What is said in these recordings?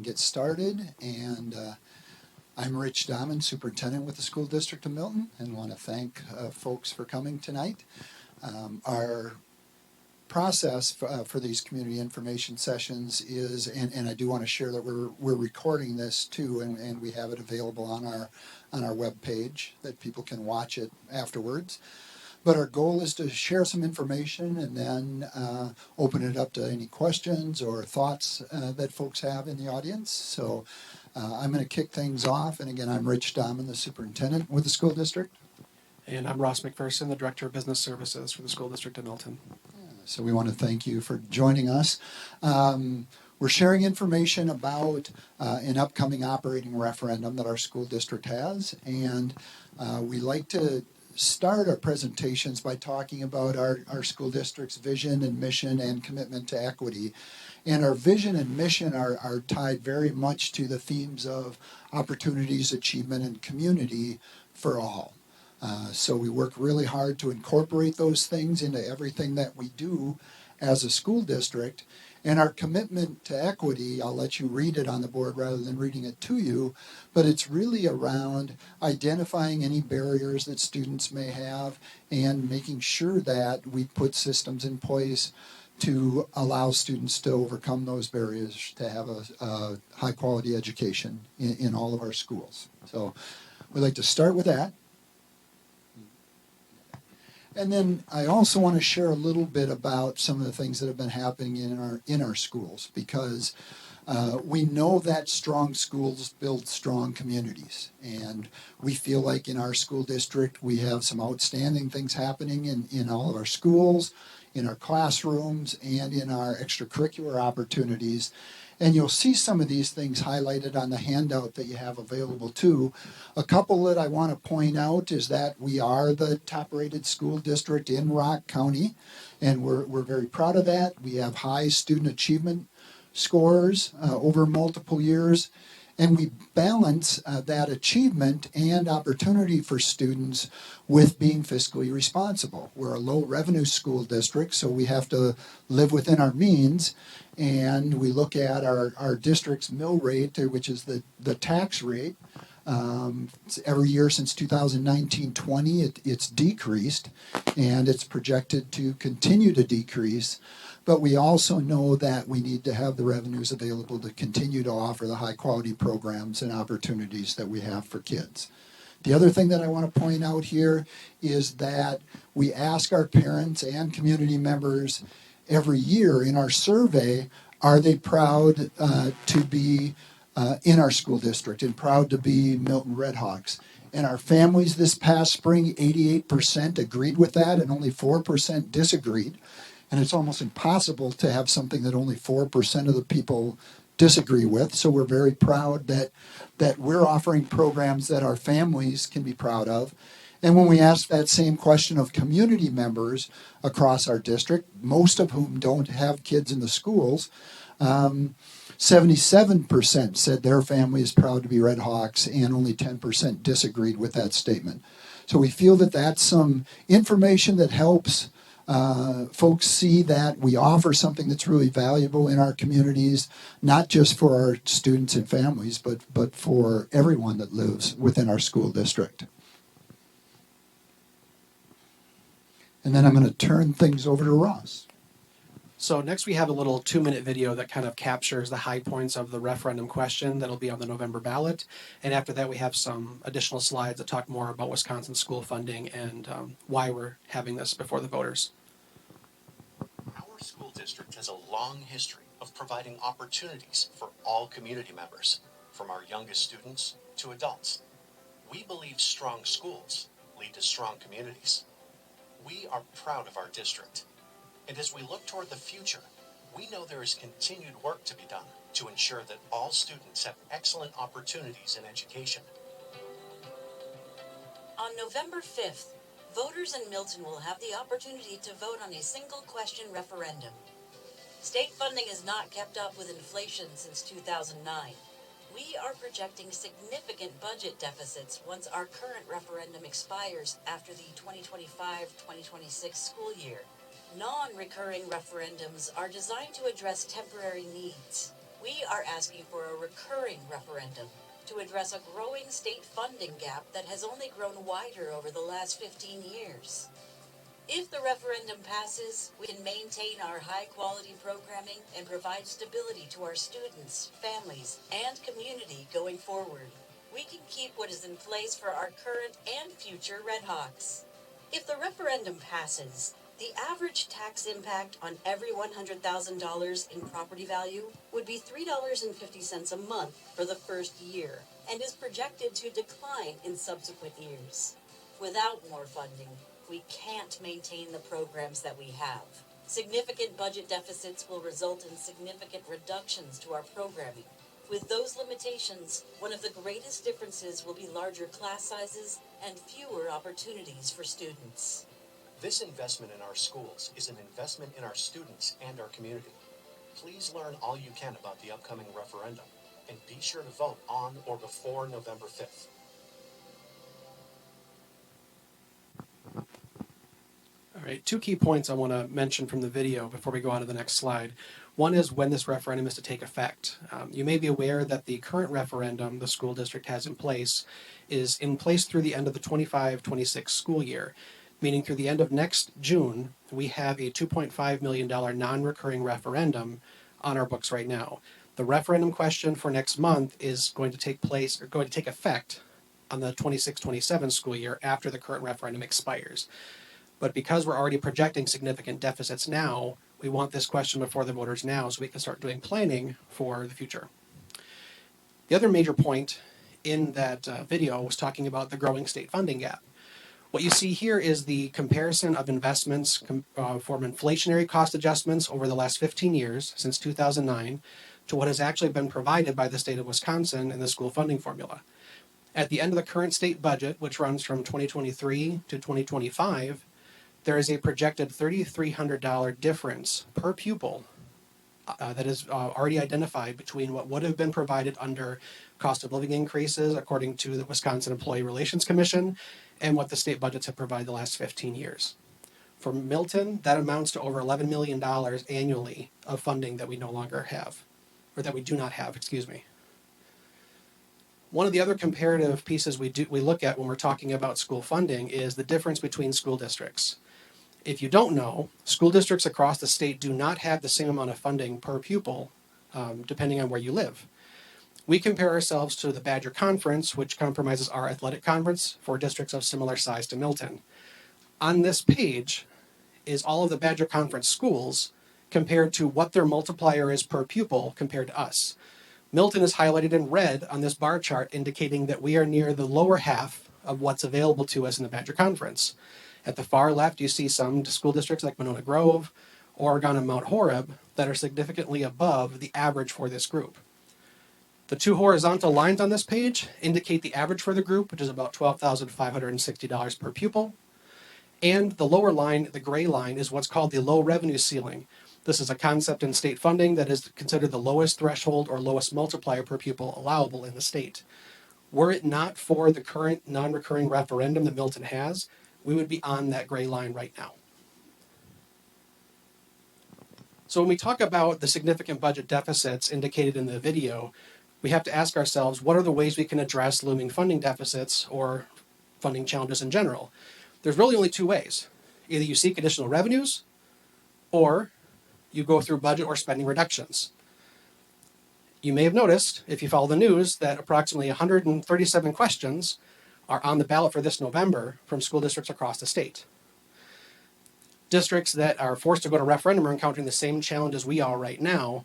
get started. And I'm Rich Dahman, Superintendent with the School District of Milton, and want to thank folks for coming tonight. Our process for these community information sessions is, and I do want to share that we're recording this too, and we have it available on our web page that people can watch it afterwards. But our goal is to share some information and then open it up to any questions or thoughts that folks have in the audience. So I'm going to kick things off. And again, I'm Rich Dahman, the superintendent with the school district. And I'm Ross McPherson, the Director of Business Services for the School District of Milton. So we want to thank you for joining us. We're sharing information about an upcoming operating referendum that our school district has. And we like to start our presentations by talking about our school district's vision and mission and commitment to equity. And our vision and mission are tied very much to the themes of opportunities, achievement, and community for all. So we work really hard to incorporate those things into everything that we do as a school district. And our commitment to equity, I'll let you read it on the board rather than reading it to you, but it's really around identifying any barriers that students may have and making sure that we put systems in place to allow students to overcome those barriers to have a high quality education in all of our schools. So we'd like to start with that. And then I also want to share a little bit about some of the things that have been happening in our schools, because we know that strong schools build strong communities. And we feel like in our school district we have some outstanding things happening in all of our schools, in our classrooms, and in our extracurricular opportunities. And you'll see some of these things highlighted on the handout that you have available too. A couple that I want to point out is that we are the top-rated school district in Rock County, and we're very proud of that. We have high student achievement scores over multiple years, and we balance that achievement and opportunity for students with being fiscally responsible. We're a low-revenue school district, so we have to live within our means. And we look at our district's mill rate, which is the tax rate. Every year since 2019-20, it's decreased, and it's projected to continue to decrease. But we also know that we need to have the revenues available to continue to offer the high-quality programs and opportunities that we have for kids. The other thing that I want to point out here is that we ask our parents and community members every year in our survey, are they proud to be in our school district and proud to be Milton Redhawks? And our families this past spring, 88% agreed with that and only 4% disagreed. And it's almost impossible to have something that only 4% of the people disagree with. So we're very proud that we're offering programs that our families can be proud of. And when we ask that same question of community members across our district, most of whom don't have kids in the schools, 77% said their family is proud to be Redhawks, and only 10% disagreed with that statement. So we feel that that's some information that helps folks see that we offer something that's really valuable in our communities, not just for our students and families, but for everyone that lives within our school district. And then I'm going to turn things over to Ross. So next we have a little 2-minute video that kind of captures the high points of the referendum question that'll be on the November ballot. And after that we have some additional slides that talk more about Wisconsin school funding and why we're having this before the voters. Our school district has a long history of providing opportunities for all community members, from our youngest students to adults. We believe strong schools lead to strong communities. We are proud of our district. And as we look toward the future, we know there is continued work to be done to ensure that all students have excellent opportunities in education. On November 5th, voters in Milton will have the opportunity to vote on a single question referendum. State funding has not kept up with inflation since 2009. We are projecting significant budget deficits once our current referendum expires after the 2025-2026 school year. Non-recurring referendums are designed to address temporary needs. We are asking for a recurring referendum to address a growing state funding gap that has only grown wider over the last 15 years. If the referendum passes, we can maintain our high-quality programming and provide stability to our students, families, and community going forward. We can keep what is in place for our current and future Redhawks. If the referendum passes, the average tax impact on every $100,000 in property value would be $3.50 a month for the first year and is projected to decline in subsequent years. Without more funding, we can't maintain the programs that we have. Significant budget deficits will result in significant reductions to our programming. With those limitations, one of the greatest differences will be larger class sizes and fewer opportunities for students. This investment in our schools is an investment in our students and our community. Please learn all you can about the upcoming referendum and be sure to vote on or before November 5th. All right, two key points I want to mention from the video before we go on to the next slide. One is when this referendum is to take effect. You may be aware that the current referendum the school district has is in place through the end of the 25-26 school year, meaning through the end of next June, we have a $2.5 million non-recurring referendum on our books right now. The referendum question for next month is going to take effect on the 26-27 school year after the current referendum expires. But because we're already projecting significant deficits now, we want this question before the voters now so we can start doing planning for the future. The other major point in that video was talking about the growing state funding gap. What you see here is the comparison of investments from inflationary cost adjustments over the last 15 years, since 2009, to what has actually been provided by the state of Wisconsin in the school funding formula. At the end of the current state budget, which runs from 2023 to 2025, there is a projected $3,300 difference per pupil that is already identified between what would have been provided under cost of living increases, according to the Wisconsin Employee Relations Commission, and what the state budgets have provided the last 15 years. For Milton, that amounts to over $11 million annually of funding that we no longer have, or that we do not have, excuse me. One of the other comparative pieces we look at when we're talking about school funding is the difference between school districts. If you don't know, school districts across the state do not have the same amount of funding per pupil, depending on where you live. We compare ourselves to the Badger Conference, which comprises our athletic conference for districts of similar size to Milton. On this page is all of the Badger Conference schools compared to what their multiplier is per pupil compared to us. Milton is highlighted in red on this bar chart, indicating that we are near the lower half of what's available to us in the Badger Conference. At the far left, you see some school districts like Monona Grove, Oregon, and Mount Horeb that are significantly above the average for this group. The two horizontal lines on this page indicate the average for the group, which is about $12,560 per pupil. And the lower line, the gray line, is what's called the low revenue ceiling. This is a concept in state funding that is considered the lowest threshold or lowest multiplier per pupil allowable in the state. Were it not for the current non-recurring referendum that Milton has, we would be on that gray line right now. So when we talk about the significant budget deficits indicated in the video, we have to ask ourselves, what are the ways we can address looming funding deficits or funding challenges in general? There's really only two ways. Either you seek additional revenues, or you go through budget or spending reductions. You may have noticed, if you follow the news, that approximately 137 questions are on the ballot for this November from school districts across the state. Districts that are forced to go to referendum are encountering the same challenges we are right now.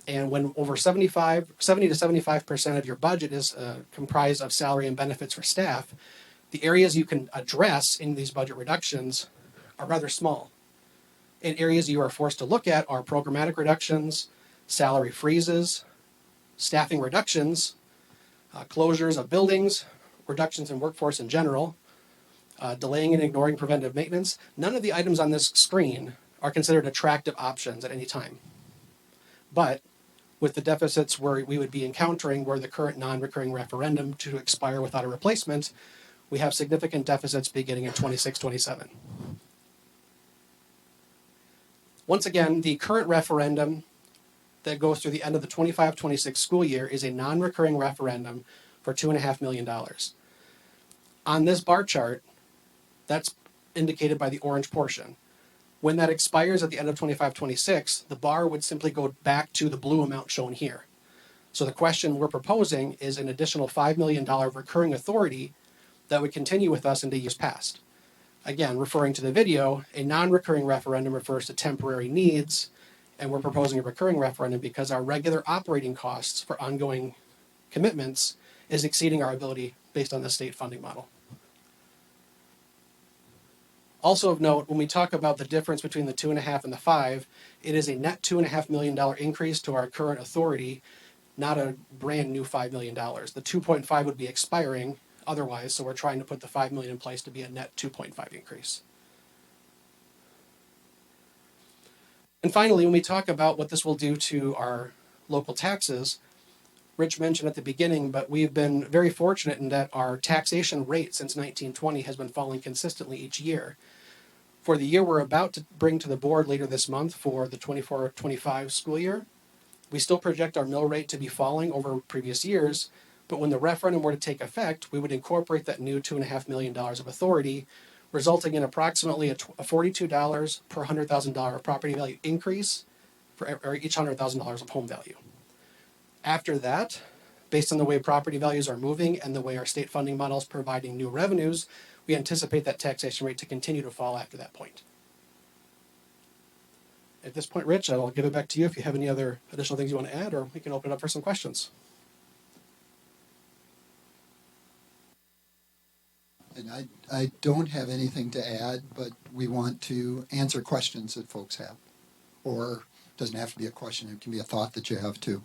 And when over 70 to 75% of your budget is comprised of salary and benefits for staff, the areas you can address in these budget reductions are rather small. And areas you are forced to look at are programmatic reductions, salary freezes, staffing reductions, closures of buildings, reductions in workforce in general, delaying and ignoring preventive maintenance. None of the items on this screen are considered attractive options at any time. But with the deficits where we would be encountering were the current non-recurring referendum to expire without a replacement, we have significant deficits beginning in 26-27. Once again, the current referendum that goes through the end of the 25-26 school year is a non-recurring referendum for $2.5 million. On this bar chart, that's indicated by the orange portion. When that expires at the end of 25-26, the bar would simply go back to the blue amount shown here. So the question we're proposing is an additional $5 million recurring authority that would continue with us into years past. Again, referring to the video, a non-recurring referendum refers to temporary needs, and we're proposing a recurring referendum because our regular operating costs for ongoing commitments is exceeding our ability based on the state funding model. Also of note, when we talk about the difference between the 2.5 and the 5, it is a net $2.5 million increase to our current authority, not a brand new $5 million. The 2.5 would be expiring otherwise, so we're trying to put the 5 million in place to be a net 2.5 increase. And finally, when we talk about what this will do to our local taxes, Rich mentioned at the beginning, but we've been very fortunate in that our taxation rate since 1920 has been falling consistently each year. For the year we're about to bring to the board later this month for the 24-25 school year, we still project our mill rate to be falling over previous years, but when the referendum were to take effect, we would incorporate that new $2.5 million of authority, resulting in approximately a $42 per $100,000 property value increase for each $100,000 of home value. After that, based on the way property values are moving and the way our state funding model is providing new revenues, we anticipate that taxation rate to continue to fall after that point. At this point, Rich, I'll give it back to you if you have any other additional things you want to add, or we can open it up for some questions. And I don't have anything to add, but we want to answer questions that folks have. Or it doesn't have to be a question, it can be a thought that you have too.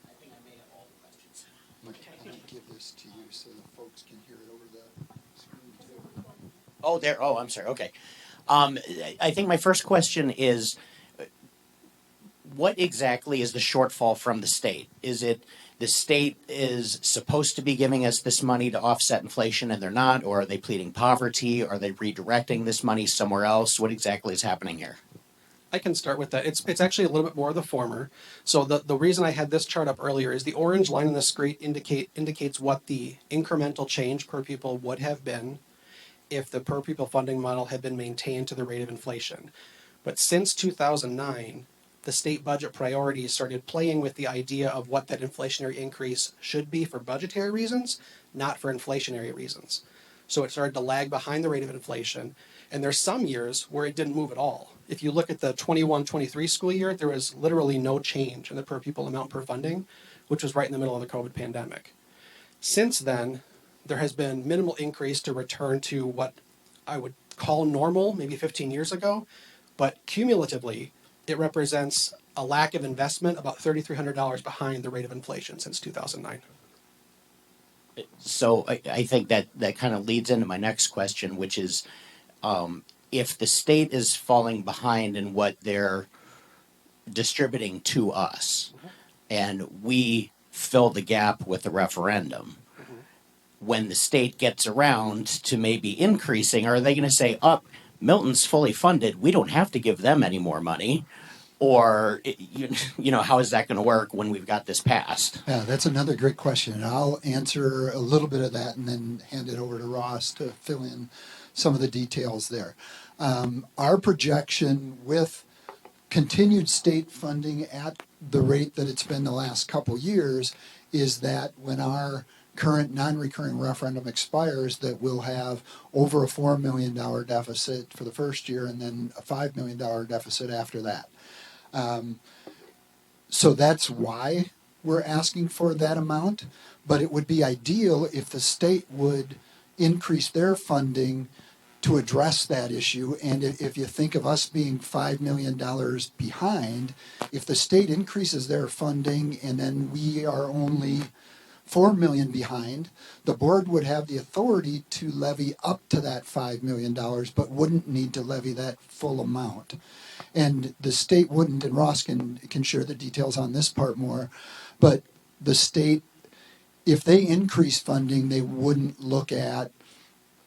I think I may have all the questions. I'm going to give this to you so that folks can hear it over the screen too. Oh, there. Oh, I'm sorry. Okay. I think my first question is, what exactly is the shortfall from the state? Is it the state is supposed to be giving us this money to offset inflation and they're not? Or are they pleading poverty? Are they redirecting this money somewhere else? What exactly is happening here? I can start with that. It's actually a little bit more of the former. So the reason I had this chart up earlier is the orange line on the screen indicates what the incremental change per pupil would have been if the per pupil funding model had been maintained to the rate of inflation. But since 2009, the state budget priorities started playing with the idea of what that inflationary increase should be for budgetary reasons, not for inflationary reasons. So it started to lag behind the rate of inflation. And there's some years where it didn't move at all. If you look at the 21-23 school year, there was literally no change in the per pupil amount per funding, which was right in the middle of the COVID pandemic. Since then, there has been minimal increase to return to what I would call normal, maybe 15 years ago, but cumulatively, it represents a lack of investment about $3,300 behind the rate of inflation since 2009. So I think that kind of leads into my next question, which is, if the state is falling behind in what they're distributing to us, and we fill the gap with the referendum, when the state gets around to maybe increasing, are they going to say, Milton's fully funded, we don't have to give them any more money? Or, how is that going to work when we've got this passed? Yeah, that's another great question. And I'll answer a little bit of that and then hand it over to Ross to fill in some of the details there. Our projection with continued state funding at the rate that it's been the last couple years is that when our current non-recurring referendum expires, that we'll have over a $4 million deficit for the first year and then a $5 million deficit after that. So that's why we're asking for that amount, but it would be ideal if the state would increase their funding to address that issue. And if you think of us being $5 million behind, if the state increases their funding and then we are only $4 million behind, the board would have the authority to levy up to that $5 million, but wouldn't need to levy that full amount. And the state wouldn't, and Ross can share the details on this part more, but the state, if they increase funding, they wouldn't look at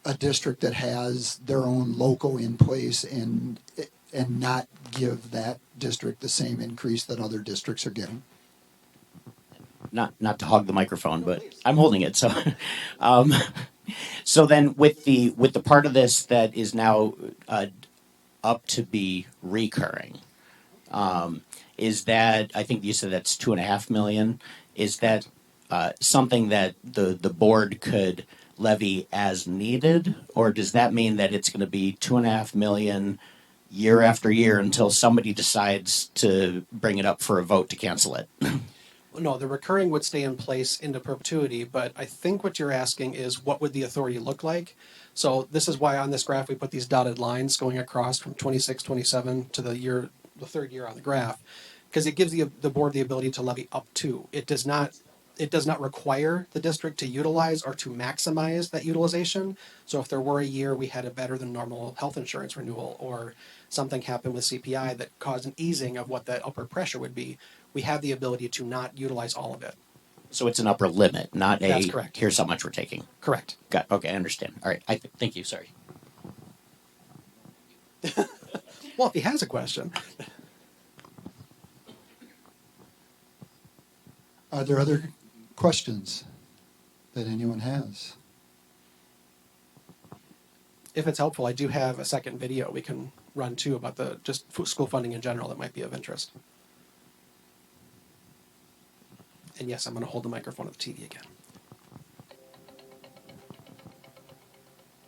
a district that has their own local in place and and not give that district the same increase that other districts are getting. Not to hog the microphone, but I'm holding it. So, um, so then with the part of this that is now up to be recurring, is that, I think you said that's 2.5 million. Is that something that the board could levy as needed, or does that mean that it's going to be 2.5 million year after year until somebody decides to bring it up for a vote to cancel it? No, the recurring would stay in place into perpetuity, but I think what you're asking is what would the authority look like? So this is why on this graph we put these dotted lines going across from 26, 27 to the third year on the graph, because it gives the board the ability to levy up to. It does not require the district to utilize or to maximize that utilization. So if there were a year we had a better than normal health insurance renewal, or something happened with CPI that caused an easing of what that upward pressure would be, we have the ability to not utilize all of it. So it's an upper limit, not That's correct. Here's how much we're taking. Correct. Okay, I understand. All right, thank you. Sorry. Well, if he has a question. Are there other questions that anyone has? If it's helpful, I do have a second video we can run too about the just school funding in general that might be of interest. And yes, I'm going to hold the microphone at the TV again.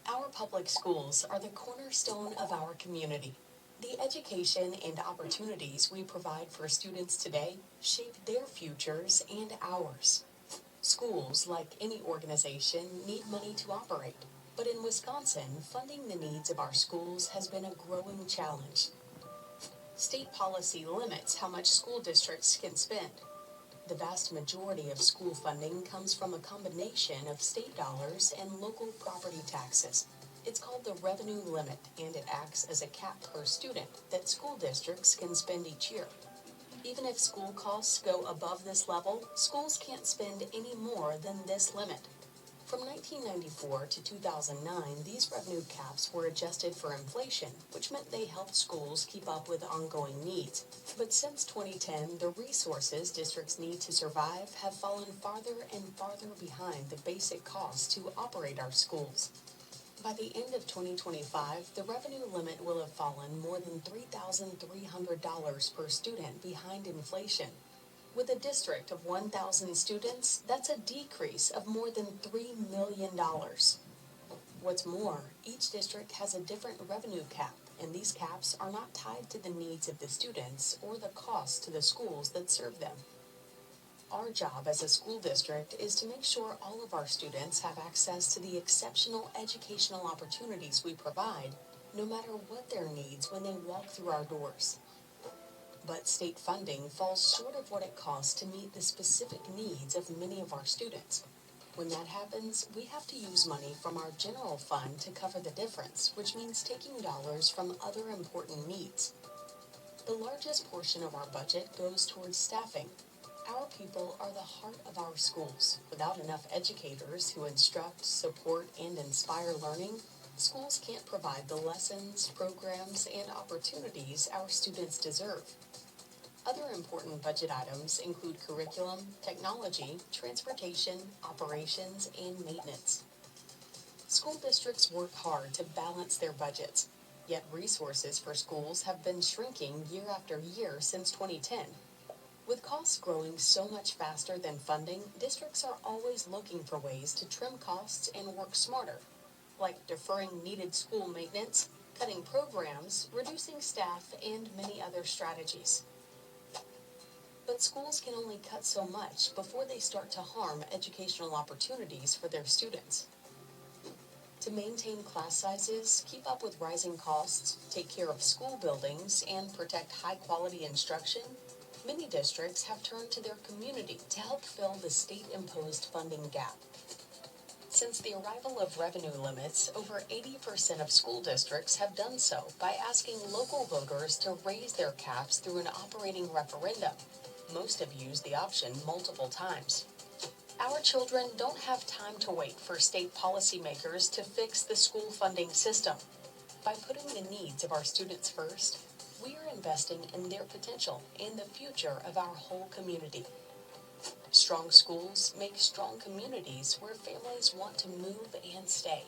Our public schools are the cornerstone of our community. The education and opportunities we provide for students today shape their futures and ours. Schools, like any organization, need money to operate. But in Wisconsin, funding the needs of our schools has been a growing challenge. State policy limits how much school districts can spend. The vast majority of school funding comes from a combination of state dollars and local property taxes. It's called the revenue limit, and it acts as a cap per student that school districts can spend each year. Even if school costs go above this level, schools can't spend any more than this limit. From 1994 to 2009, these revenue caps were adjusted for inflation, which meant they helped schools keep up with ongoing needs. But since 2010, the resources districts need to survive have fallen farther and farther behind the basic costs to operate our schools. By the end of 2025, the revenue limit will have fallen more than $3,300 per student behind inflation. With a district of 1,000 students, that's a decrease of more than $3 million. What's more, each district has a different revenue cap, and these caps are not tied to the needs of the students or the costs to the schools that serve them. Our job as a school district is to make sure all of our students have access to the exceptional educational opportunities we provide, no matter what their needs when they walk through our doors. But state funding falls short of what it costs to meet the specific needs of many of our students. When that happens, we have to use money from our general fund to cover the difference, which means taking dollars from other important needs. The largest portion of our budget goes towards staffing. Our people are the heart of our schools. Without enough educators who instruct, support, and inspire learning, schools can't provide the lessons, programs, and opportunities our students deserve. Other important budget items include curriculum, technology, transportation, operations, and maintenance. School districts work hard to balance their budgets, yet resources for schools have been shrinking year after year since 2010. With costs growing so much faster than funding, districts are always looking for ways to trim costs and work smarter, like deferring needed school maintenance, cutting programs, reducing staff, and many other strategies. But schools can only cut so much before they start to harm educational opportunities for their students. To maintain class sizes, keep up with rising costs, take care of school buildings, and protect high-quality instruction, many districts have turned to their community to help fill the state-imposed funding gap. Since the arrival of revenue limits, over 80% of school districts have done so by asking local voters to raise their caps through an operating referendum. Most have used the option multiple times. Our children don't have time to wait for state policymakers to fix the school funding system. By putting the needs of our students first, We are investing in their potential and the future of our whole community. Strong schools make strong communities where families want to move and stay.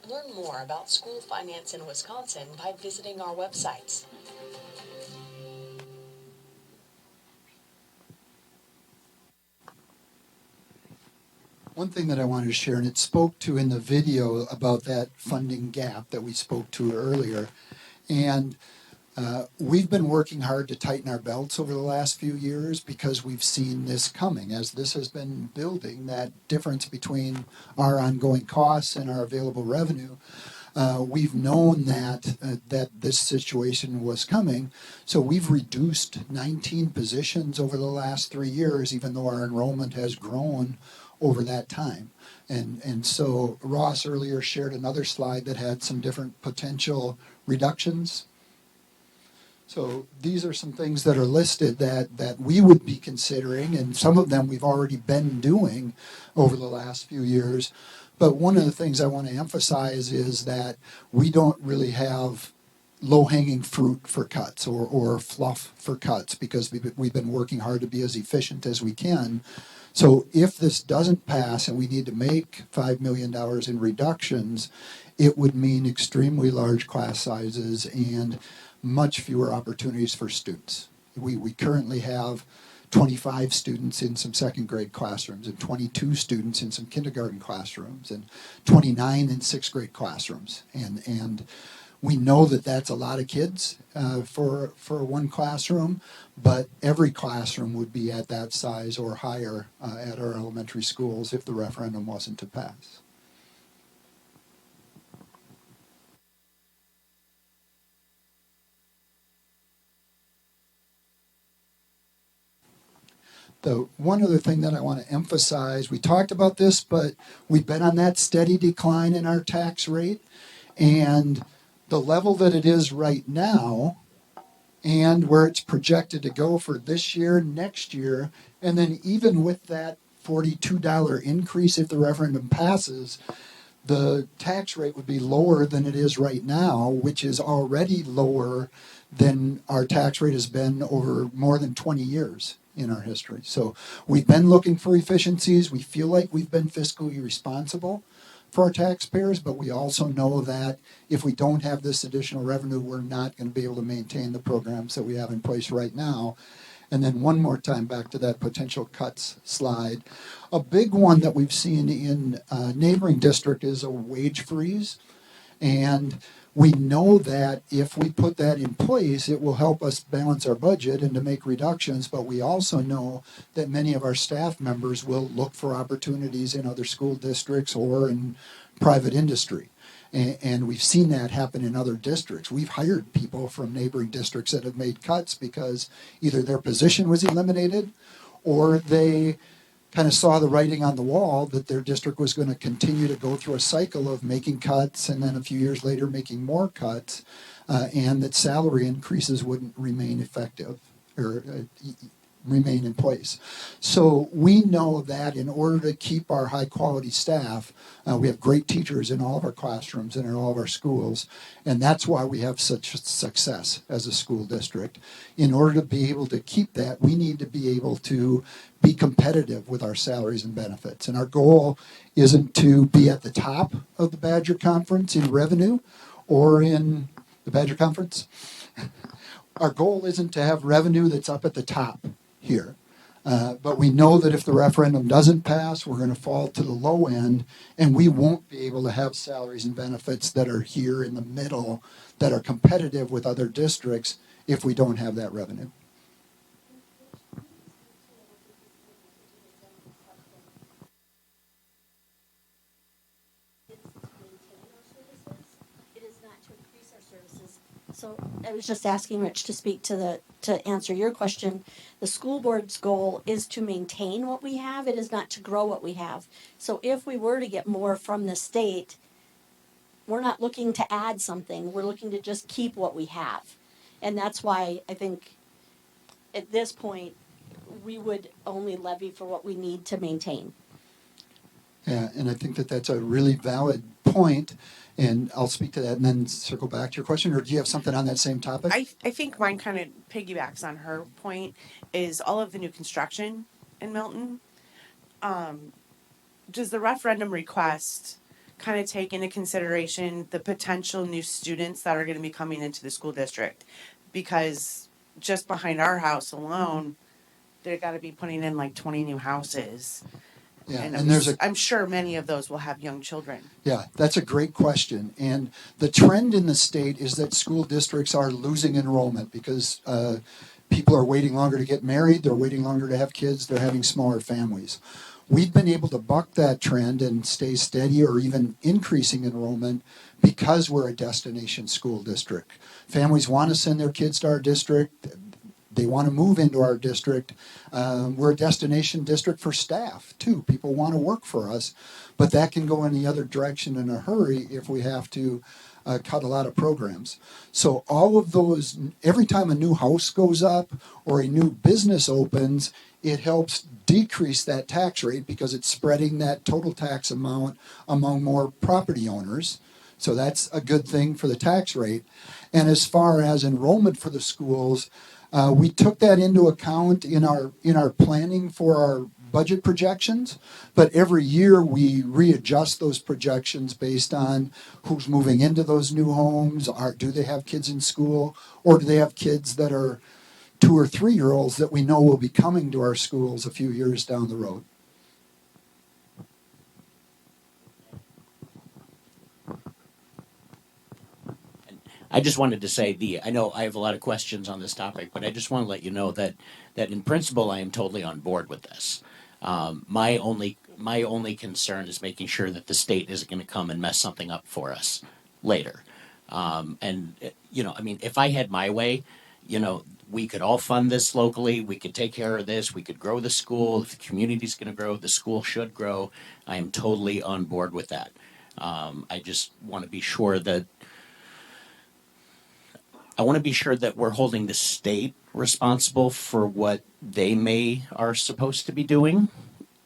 Learn more about school finance in Wisconsin by visiting our websites. One thing that I wanted to share, and it spoke to in the video about that funding gap that we spoke to earlier, and we've been working hard to tighten our belts over the last few years because we've seen this coming. As this has been building, that difference between our ongoing costs and our available revenue, we've known that this situation was coming. So we've reduced 19 positions over the last 3 years, even though our enrollment has grown over that time. And so Ross earlier shared another slide that had some different potential reductions. So these are some things that are listed that we would be considering, and some of them we've already been doing over the last few years. But one of the things I want to emphasize is that we don't really have low-hanging fruit for cuts or fluff for cuts because we've been working hard to be as efficient as we can. So if this doesn't pass and we need to make $5 million in reductions, it would mean extremely large class sizes and much fewer opportunities for students. We currently have 25 students in some second grade classrooms and 22 students in some kindergarten classrooms and 29 in sixth grade classrooms. And we know that that's a lot of kids for one classroom, but every classroom would be at that size or higher at our elementary schools if the referendum wasn't to pass. The one other thing that I want to emphasize, we talked about this, but we've been on that steady decline in our tax rate, and the level that it is right now and where it's projected to go for this year, next year, and then even with that $42 increase if the referendum passes, the tax rate would be lower than it is right now, which is already lower than our tax rate has been over more than 20 years in our history. So we've been looking for efficiencies. We feel like we've been fiscally responsible for our taxpayers, but we also know that if we don't have this additional revenue, we're not going to be able to maintain the programs that we have in place right now. And then one more time back to that potential cuts slide. A big one that we've seen in neighboring district is a wage freeze. And we know that if we put that in place, it will help us balance our budget and to make reductions. But we also know that many of our staff members will look for opportunities in other school districts or in private industry. And we've seen that happen in other districts. We've hired people from neighboring districts that have made cuts because either their position was eliminated or they kind of saw the writing on the wall that their district was going to continue to go through a cycle of making cuts and then a few years later making more cuts, and that salary increases wouldn't remain effective or remain in place. So we know that in order to keep our high quality staff, we have great teachers in all of our classrooms and in all of our schools, and that's why we have such success as a school district. In order to be able to keep that, we need to be able to be competitive with our salaries and benefits. And our goal isn't to be at the top of the Badger Conference in revenue or in the Badger Conference. Our goal isn't to have revenue that's up at the top here. But we know that if the referendum doesn't pass, we're going to fall to the low end, and we won't be able to have salaries and benefits that are here in the middle that are competitive with other districts if we don't have that revenue. So I was just asking Rich to speak to answer your question. The school board's goal is to maintain what we have. It is not to grow what we have. So if we were to get more from the state, we're not looking to add something. We're looking to just keep what we have. And that's why I think at this point, we would only levy for what we need to maintain. Yeah, and I think that that's a really valid point point, and I'll speak to that and then circle back to your question, or do you have something on that same topic? I think mine kind of piggybacks on her point is all of the new construction in Milton. Does the referendum request kind of take into consideration the potential new students that are going to be coming into the school district? Because just behind our house alone, they're got to be putting in like 20 new houses. Yeah, And and there's a I'm sure many of those will have young children. Yeah, that's a great question. And the trend in the state is that school districts are losing enrollment because people are waiting longer to get married, they're waiting longer to have kids, they're having smaller families. We've been able to buck that trend and stay steady or even increasing enrollment because we're a destination school district. Families want to send their kids to our district. They want to move into our district. We're a destination district for staff, too. People want to work for us, but that can go in the other direction in a hurry if we have to cut a lot of programs. So all of those, every time a new house goes up or a new business opens, it helps decrease that tax rate because it's spreading that total tax amount among more property owners. So that's a good thing for the tax rate. And as far as enrollment for the schools, we took that into account in our planning for our budget projections, but every year we readjust those projections based on who's moving into those new homes. Do they have kids in school, or do they have kids that are 2 or 3 year olds that we know will be coming to our schools a few years down the road? I just wanted to say I know I have a lot of questions on this topic, but I just want to let you know that in principle I am totally on board with this. My only concern is making sure that the state isn't going to come and mess something up for us later. If I had my way, we could all fund this locally. We could take care of this. We could grow the school. If the community's going to grow, the school should grow. I am totally on board with that. I just want to be sure that we're holding the state responsible for what they are supposed to be doing.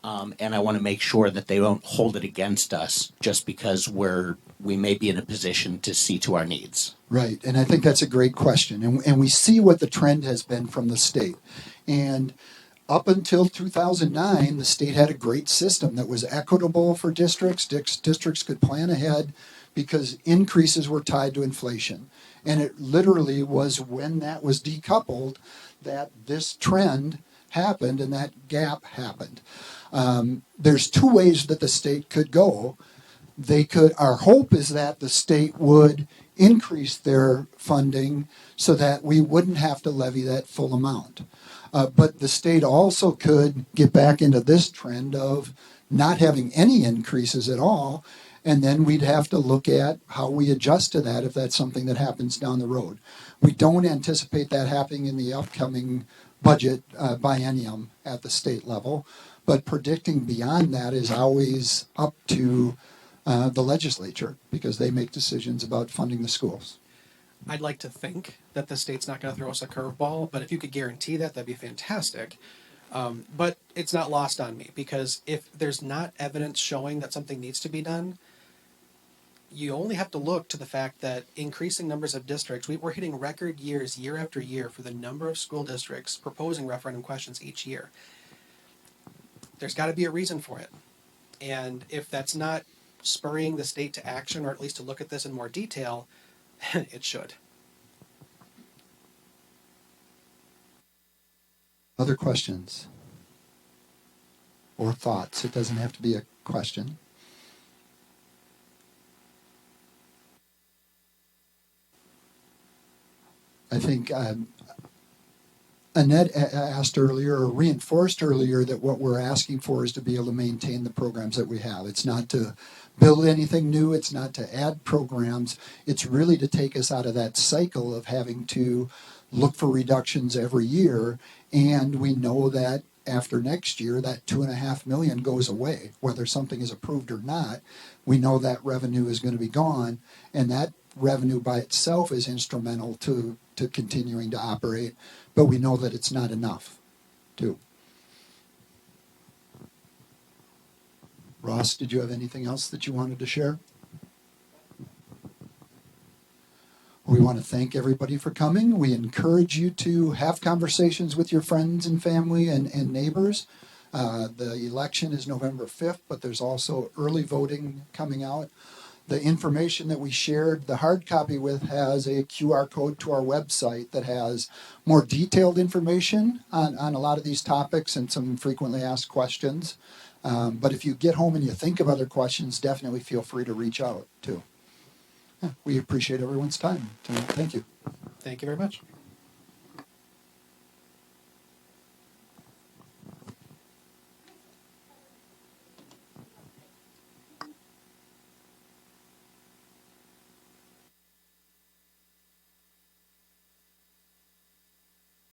And I want to make sure that they don't hold it against us just because we may be in a position to see to our needs. Right, and I think that's a great question. And we see what the trend has been from the state. And up until 2009, the state had a great system that was equitable for districts. Districts could plan ahead because increases were tied to inflation. And it literally was when that was decoupled that this trend happened and that gap happened. There's 2 ways that the state could go. Our hope is that the state would increase their funding so that we wouldn't have to levy that full amount. But the state also could get back into this trend of not having any increases at all, and then we'd have to look at how we adjust to that if that's something that happens down the road. We don't anticipate that happening in the upcoming budget biennium at the state level, but predicting beyond that is always up to the legislature because they make decisions about funding the schools. I'd like to think that the state's not going to throw us a curveball, but if you could guarantee that, that'd be fantastic. But it's not lost on me because if there's not evidence showing that something needs to be done, you only have to look to the fact that increasing numbers of districts, we're hitting record years year after year for the number of school districts proposing referendum questions each year. There's got to be a reason for it. And if that's not spurring the state to action, or at least to look at this in more detail, it should. Other questions or thoughts? It doesn't have to be a question. I think Annette asked earlier or reinforced earlier that what we're asking for is to be able to maintain the programs that we have. It's not to build anything new. It's not to add programs. It's really to take us out of that cycle of having to look for reductions every year. And we know that after next year, that $2.5 million goes away, whether something is approved or not. We know that revenue is going to be gone, and that revenue by itself is instrumental to continuing to operate, but we know that it's not enough too. Ross, did you have anything else that you wanted to share? want to thank everybody for coming. We encourage you to have conversations with your friends and family and neighbors. The election is November 5th, but there's also early voting coming out. The information that we shared, the hard copy with, has a QR code to our website that has more detailed information on a lot of these topics and some frequently asked questions. But if you get home and you think of other questions, definitely feel free to reach out too. Yeah, we appreciate everyone's time tonight. Thank you. Thank you very much.